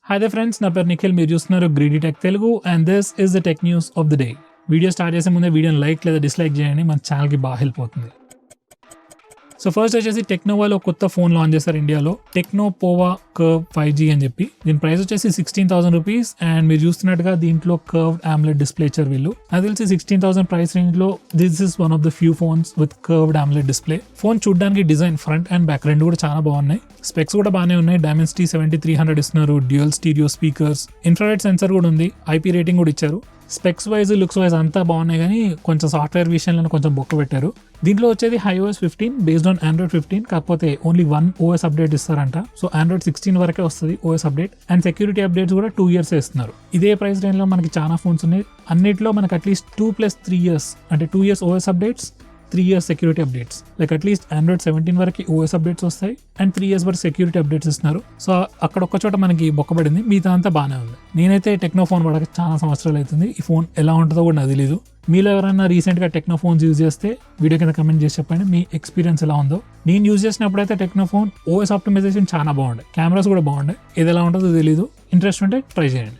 Hi there friends, నా పేరు నిఖిల్. మీరు చూస్తున్నారు greedy tech Telugu and this is the tech news of the day. Video start చేసే ముందే వీడియోని లైక్ లేదా డిస్లైక్ చేయండి, మన ఛానల్కి బాగా హెల్ప్ అవుతుంది. సో ఫస్ట్ వచ్చేసి టెక్నో వాళ్ళు కొత్త ఫోన్ లాంచ్ చేశారు ఇండియాలో, టెక్నో పోవా కర్వ్ 5G అని చెప్పి. దీని ప్రైస్ వచ్చేసి 16,000 రూపీస్ అండ్ మీరు చూస్తున్నట్టుగా దీంట్లో కర్వ్డ్ AMOLED డిస్ప్లే ఇచ్చారు వీళ్ళు. అది తెలిసి 16,000 ప్రైస్ రేంజ్ లో this is one of the few phones with curved AMOLED display. Phone చూడడానికి డిజైన్ ఫ్రంట్ అండ్ బ్యాక్ రెండు కూడా చాలా బాగున్నాయి. స్పెక్స్ కూడా బాగానే ఉన్నాయి. Dimensity 7300 ఇస్తున్నారు, dual stereo speakers, infrared sensor కూడా ఉంది, IP రేటింగ్ కూడా ఇచ్చారు. స్పెక్స్ వైజ్ లుక్స్ వైజ్ అంతా బాగున్నాయి, కానీ కొంచెం సాఫ్ట్వేర్ విషయంలో కొంచెం బొక్క పెట్టారు. దీంట్లో వచ్చేది iOS 15 బేస్డ్ ఆన్ Android 15, కాకపోతే ఓన్లీ 1 OS అప్డేట్ ఇస్తారంట. సో Android 16 వరకే వస్తుంది OS update, and security updates కూడా 2 years ఇస్తున్నారు. ఇదే ప్రైస్ రేంజ్ లో మనకి చాలా ఫోన్స్ ఉన్నాయి. అన్నిట్లో మనకి అట్లీస్ట్ 2 + 3 years అంటే 2 years OS updates, 3 years security updates. Like at least Android 17 వరకు OS అప్డేట్స్ వస్తాయి అండ్ 3 years వరకు సెక్యూరిటీ అప్డేట్స్ ఇస్తున్నారు. సో అక్కడ ఒక్క చోట మనకి బొక్కబడింది, మిగతా అంతా బాగానే ఉంది. నేనైతే టెక్నో ఫోన్ వాడక చాలా సంవత్సరాలు అవుతుంది. ఈ ఫోన్ ఎలా ఉంటుందో కూడా నాకు తెలీదు. మీలో ఎవరైనా రీసెంట్గా టెక్నో ఫోన్స్ యూజ్ చేస్తే వీడియో కింద కమెంట్ చేసి చెప్పండి మీ ఎక్స్పీరియన్స్ ఎలా ఉందో. నేను యూజ్ చేసినప్పుడు అయితే టెక్నో ఫోన్ OS ఆప్టిమైజేషన్ చాలా బాగుండే, కెమెరాస్ కూడా బాగుండే. ఇది ఎలా ఉంటుందో తెలీదు, ఇంట్రెస్ట్ ఉంటే ట్రై చేయండి.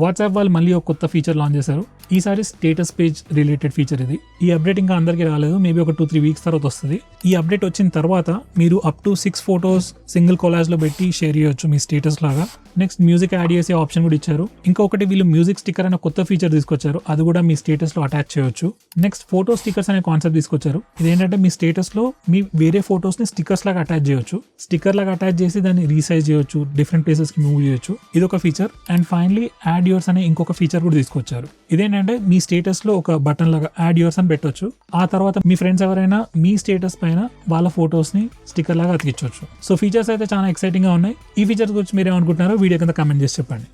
వాట్సాప్ వాళ్ళు మళ్ళీ ఒక కొత్త ఫీచర్ లాంచ్ చేశారు. ఈసారి స్టేటస్ పేజ్ రిలేటెడ్ ఫీచర్ ఇది. ఈ అప్డేట్ ఇంకా అందరికీ రాలేదు, మేబీ ఒక 2-3 weeks తర్వాత వస్తుంది. ఈ అప్డేట్ వచ్చిన తర్వాత మీరు up to 6 photos single collage లో పెట్టి షేర్ చేయొచ్చు మీ స్టేటస్ లాగా. నెక్స్ట్ మ్యూజిక్ యాడ్ చేసే ఆప్షన్ కూడా ఇచ్చారు. ఇంకొకటి వీళ్ళు మ్యూజిక్ స్టిక్కర్ అనే కొత్త ఫీచర్ తీసుకొచ్చారు, అది కూడా మీ స్టేటస్ లో అటాచ్ చేయొచ్చు. నెక్స్ట్ ఫోటో స్టిక్కర్స్ అనే కాన్సెప్ట్ తీసుకొచ్చారు. ఇదేంటంటే మీ స్టేటస్ లో మీ వేరే ఫోటోస్ ని స్టిక్కర్స్ లాగా అటాచ్ చేయొచ్చు. స్టిక్కర్ లాగా అటాచ్ చేసి దాన్ని రీసైజ్ చేయొచ్చు, డిఫరెంట్ ప్లేసెస్ కి మూవ్ చేయొచ్చు. ఇది ఒక feature. And finally add yours అనే ఇంకొక ఫీచర్ కూడా తీసుకొచ్చారు. ఇదేంటంటే మీ స్టేటస్ లో ఒక బటన్ లాగా యాడ్ యువర్స్ అని పెట్టొచ్చు. ఆ తర్వాత మీ ఫ్రెండ్స్ ఎవరైనా మీ స్టేటస్ పైన వాళ్ళ ఫోటోస్ ని స్టిక్కర్ లాగా అతికించవచ్చు. సో ఫీచర్స్ అయితే చాలా ఎక్సైటింగ్ గా ఉన్నాయి. ఈ ఫీచర్స్ గురించి మీరు ఏమనుకుంటున్నారో వీడియో కింద కామెంట్ చేసి చెప్పండి.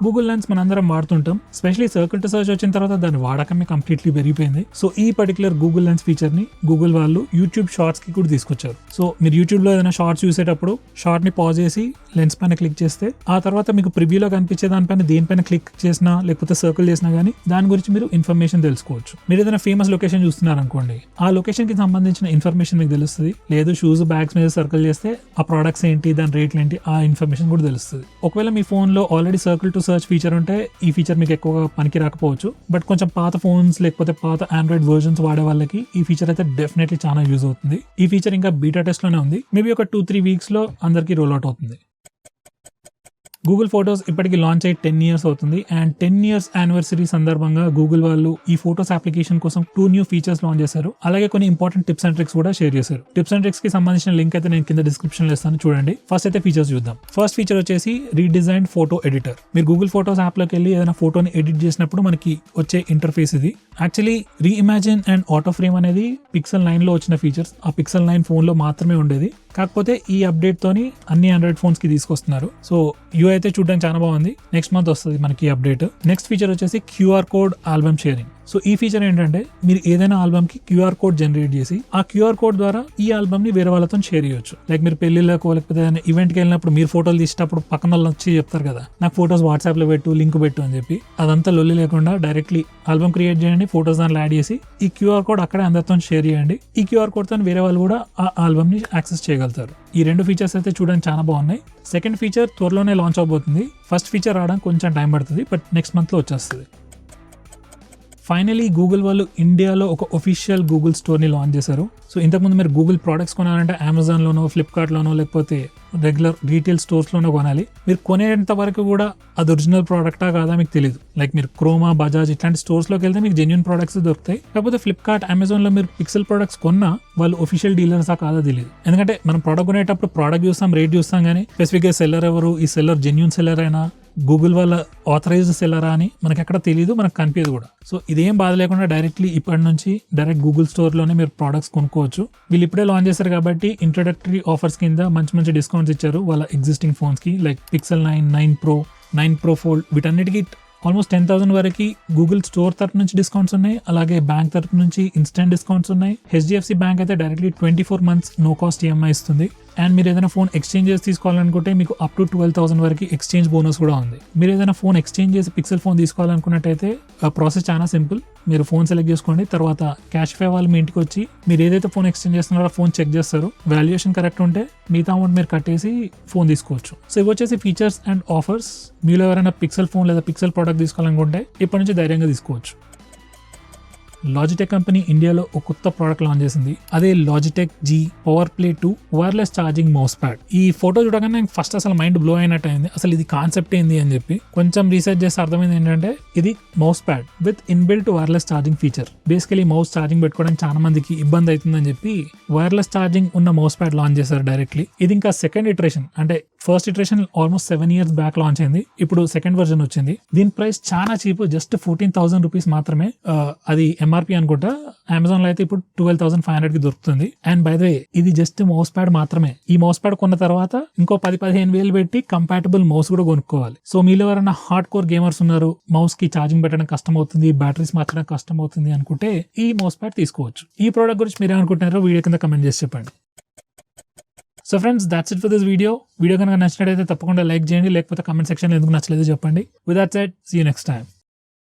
గూగుల్ లెన్స్ మనందరం వాడుతుంటాం, స్పెషలీ సర్కిల్ టు సర్చ్ వచ్చిన తర్వాత దాని వాడకమే కంప్లీట్లీ పెరిగిపోయింది. సో ఈ పర్టికులర్ గూగుల్ లెన్స్ ఫీచర్ ని గూగుల్ వాళ్ళు యూట్యూబ్ షార్ట్స్ కి కూడా తీసుకొచ్చారు. సో మీరు యూట్యూబ్ లో ఏదైనా షార్ట్స్ చూసేటప్పుడు షార్ట్ ని పాజ్ చేసి లెన్స్ పైన క్లిక్ చేస్తే ఆ తర్వాత మీకు ప్రివ్యూలో కనిపించే దానిపైన దేనిపైన క్లిక్ చేసినా లేకపోతే సర్కిల్ చేసినా గానీ దాని గురించి మీరు ఇన్ఫర్మేషన్ తెలుసుకోవచ్చు. మీరు ఏదైనా ఫేమస్ లొకేషన్ చూస్తున్నారు అనుకోండి, ఆ లొకేషన్ కి సంబంధించిన ఇన్ఫర్మేషన్ మీకు తెలుస్తుంది. లేదు షూస్ బ్యాగ్స్ మీద సర్కిల్ చేస్తే ఆ ప్రొడక్ట్స్ ఏంటి, దాని రేట్లు ఏంటి, ఆ ఇన్ఫర్మేషన్ కూడా తెలుస్తుంది. ఒకవేళ మీ ఫోన్ లో already circle to search feature ఉంటే ఈ ఫీచర్ మీకు ఎక్కువగా పనికి రాకపోవచ్చు. బట్ కొంచెం పాత ఫోన్స్ లేకపోతే పాత ఆండ్రాయిడ్ వర్జన్స్ వాడే వాళ్ళకి ఈ ఫీచర్ అయితే డెఫినెట్లీ చాలా యూజ్ అవుతుంది. ఈ ఫీచర్ ఇంకా బీటా టెస్ట్ లోనే ఉంది, మేబీ ఒక 2-3 weeks లో అందరికీ రోల్ అవుట్ అవుతుంది. గూగుల్ ఫోటోస్ ఇప్పటికి లాంచ్ అయ్యి 10 years అవుతుంది అండ్ 10 years యానివర్సరీ సందర్భంగా గూగుల్ వాళ్ళు ఈ ఫోటోస్ అప్లికేషన్ కోసం 2 new features లాంచ్ చేశారు. అలాగే కొన్ని ఇంపార్టెంట్ టిప్స్ అండ్ ట్రిక్స్ కూడా షేర్ చేశారు. టిప్స్ అండ్ ట్రిక్స్ కి సంబంధించిన లింక్ అయితే నేను కింద డిస్క్రిప్షన్ లో ఇస్తాను, చూడండి. ఫస్ట్ అయితే ఫీచర్స్ చూద్దాం. ఫస్ట్ ఫీచర్ వచ్చేసి రీడిజైన్డ్ ఫోటో ఎడిటర్. మీరు గూగుల్ ఫోటోస్ యాప్ లోకి వెళ్ళి ఏదైనా ఫోటోని ఎడిట్ చేసినప్పుడు మనకి వచ్చే ఇంటర్ఫేస్ ఇది. Actually reimagine and auto frame అనేది Pixel 9 లో వచ్చిన ఫీచర్స్. ఆ Pixel 9 ఫోన్ లో మాత్రమే ఉండేది, కాకపోతే ఈ అప్డేట్ తోని అన్ని ఆండ్రాయిడ్ ఫోన్స్ కి తీసుకొస్తున్నారు. సో యూ అయితే చూడడానికి చాలా బాగుంది. నెక్స్ట్ మంత్ వస్తుంది మనకి అప్డేట్. నెక్స్ట్ ఫీచర్ వచ్చేసి QR code album sharing. So ఈ ఫీచర్ ఏంటంటే మీరు ఏదైనా ఆల్బమ్ కి QR కోడ్ జనరేట్ చేసి ఆ QR కోడ్ ద్వారా ఈ ఆల్బమ్ ని వేరే వాళ్ళతో షేర్ చేయొచ్చు. లైక్ మీరు పెళ్లిళ్ళకో లేకపోతే ఏదైనా ఈవెంట్ కి వెళ్ళినప్పుడు మీరు ఫోటోలు తీసేటప్పుడు పక్కన వాళ్ళు వచ్చి చెప్తారు కదా, నాకు ఫోటోస్ వాట్సాప్ లో పెట్టు, లింక్ పెట్టు అని చెప్పి. అదంతా లొల్లి లేకుండా డైరెక్ట్లీ ఆల్బమ్ క్రియేట్ చేయండి, ఫోటోస్ దాంట్లో యాడ్ చేసి ఈ QR కోడ్ అక్కడే అందరితో షేర్ చేయండి. ఈ QR కోడ్ తో వేరే వాళ్ళు కూడా ఆ ఆల్బమ్ ని యాక్సెస్ చేయగలుగుతారు. ఈ 2 ఫీచర్స్ అయితే చూడడానికి చాలా బాగున్నాయి. సెకండ్ ఫీచర్ త్వరలోనే లాంచ్ అవబోతుంది. ఫస్ట్ ఫీచర్ రావడానికి కొంచెం టైం పడుతుంది, బట్ నెక్స్ట్ మంత్ లో వచ్చేస్తుంది. ఫైనలీ గూగుల్ వాళ్ళు ఇండియాలో ఒక ఒఫీషియల్ గూగుల్ స్టోర్ని లాంచ్ చేశారు. సో ఇంతకుముందు మీరు గూగుల్ ప్రోడక్ట్స్ కొనాలంటే అమెజాన్లోనో, ఫ్లిప్కార్ట్లోనో లేకపోతే రెగ్యులర్ రీటైల్ స్టోర్స్లోనో కొనాలి. మీరు కొనేంత వరకు కూడా అది ఒరిజినల్ ప్రోడక్టా కాదా మీకు తెలియదు. లైక్ మీరు క్రోమా, బజాజ్ ఇట్లాంటి స్టోర్స్లోకి వెళ్తే మీకు జెన్యూన్ ప్రోడక్ట్స్ దొరుకుతాయి. కాకపోతే ఫ్లిప్కార్ట్, అమెజాన్లో మీరు పిక్సెల్ ప్రోడక్ట్స్ కొన్నా వాళ్ళు ఒఫీషియల్ డీలర్సా కాదా తెలియదు. ఎందుకంటే మనం ప్రోడక్ట్ కొనేటప్పుడు ప్రోడక్ట్ చూస్తాం, రేట్ చూస్తాం, కానీ స్పెసిఫిక్గా సెల్లర్ ఎవరు, ఈ సెల్లర్ జెన్యూన్ సెల్లర్ అయినా గూగుల్ వాళ్ళ ఆథరైజ్డ్ సెల్లరా అని మనకి ఎక్కడ తెలియదు, మనకు కనిపించదు కూడా. సో ఇదేం బాధ లేకుండా డైరెక్ట్లీ ఇప్పటి నుంచి డైరెక్ట్ గూగుల్ స్టోర్లోనే మీరు ప్రోడక్ట్స్ కొనుక్కోవచ్చు. వీళ్ళు ఇప్పుడే లాంచ్ చేశారు కాబట్టి ఇంట్రొడక్టరీ ఆఫర్స్ కింద మంచి డిస్కౌంట్స్ ఇచ్చారు వాళ్ళ ఎగ్జిస్టింగ్ ఫోన్స్ కి. Like Pixel 9, 9 Pro, 9 Pro Fold వీటన్నిటికీ ఆల్మోస్ట్ 10,000 వరకు గూగుల్ స్టోర్ తరపు నుంచి డిస్కౌంట్స్ ఉన్నాయి. అలాగే బ్యాంక్ తరపు నుంచి ఇన్స్టెంట్ డిస్కౌంట్స్ ఉన్నాయి. HDFC బ్యాంక్ అయితే directly 24 months no cost EMI ఇస్తుంది. అండ్ మీరు ఏదైనా ఫోన్ ఎక్స్చేంజ్ చేసి తీసుకోవాలనుకుంటే మీకు అప్ టు 12,000 వరకు ఎక్స్చేంజ్ బోనస్ కూడా ఉంది. మీరు ఏదైనా ఫోన్ ఎక్స్చేంజ్ చేసి పిక్సెల్ ఫోన్ తీసుకోవాలనుకున్నట్టయితే ప్రాసెస్ చాలా సింపుల్. మీరు ఫోన్ సెలెక్ట్ చేసుకోండి, తర్వాత క్యాష్ఫై వాళ్ళు మీ ఇంటికి వచ్చి మీరు ఏదైతే ఫోన్ ఎక్స్చేంజ్ చేస్తున్నారో ఆ ఫోన్ చెక్ చేస్తారు. వాల్యుయేషన్ కరెక్ట్ ఉంటే మిగతా అమౌంట్ మీరు కట్టేసి ఫోన్ తీసుకోవచ్చు. సో ఇవి వచ్చేసి ఫీచర్స్ అండ్ ఆఫర్స్. మీలో ఎవరైనా పిక్సెల్ ఫోన్ లేదా పిక్సెల్ ప్రోడక్ట్ తీసుకోవాలనుకుంటే ఇప్పటి నుంచి ధైర్యంగా తీసుకోవచ్చు. లాజిటెక్ కంపెనీ ఇండియాలో ఒక కొత్త ప్రోడక్ట్ లాంచ్ చేసింది. అదే Logitech G power play 2 wireless charging mouse pad. ఈ ఫోటో చూడగానే నాకు ఫస్ట్ అసలు మైండ్ బ్లో అయినట్టు అయింది. అసలు ఇది కాన్సెప్ట్ ఏంది అని చెప్పి కొంచెం రీసెర్చ్ చేస్తే అర్థమైంది ఏంటంటే ఇది mouse pad with inbuilt wireless charging feature. Basically mouse charging పెట్టుకోవడానికి చాలా మందికి ఇబ్బంది అవుతుందని చెప్పి వైర్లెస్ ఛార్జింగ్ ఉన్న మౌస్ ప్యాడ్ లాంచ్ చేశారు డైరెక్ట్లీ. ఇది ఇంకా సెకండ్ ఇటరేషన్, అంటే first iteration almost 7 years back launch అయింది. ఇప్పుడు సెకండ్ వర్జన్ వచ్చింది. దీని ప్రైస్ చాలా చీప్, జస్ట్ 14,000 రూపీస్ మాత్రమే. అది ఎంఆర్పి అనుకుంటా. అమెజాన్ లో అయితే ఇప్పుడు 12,500 కి దొరుకుతుంది. అండ్ బై ద వే ఇది జస్ట్ మౌస్ ప్యాడ్ మాత్రమే. ఈ మౌస్ ప్యాడ్ కొన్న తర్వాత ఇంకో 10-15 వేలు పెట్టి కంపాటబుల్ మౌస్ కూడా కొనుక్కోవాలి. సో మీలో ఎవరైనా హార్డ్ కోర్ గేమర్స్ ఉన్నారు, మౌస్ కి ఛార్జింగ్ పెట్టడం కష్టం అవుతుంది, బ్యాటరీస్ మార్చడం కష్టం అవుతుంది అనుకుంటే ఈ మౌస్ ప్యాడ్ తీసుకోవచ్చు. ఈ ప్రోడక్ట్ గురించి మీరు ఏమనుకుంటున్నారో వీడియో కింద కమెంట్ చేసి చెప్పండి. So friends, that's it for this video. Video కనుక నచ్చినట్టయితే తప్పకుండా లైక్ చేయండి, లేకపోతే కమెంట్ సెక్షన్లో ఎందుకు నచ్చలేదో చెప్పండి. With that said, see you next time.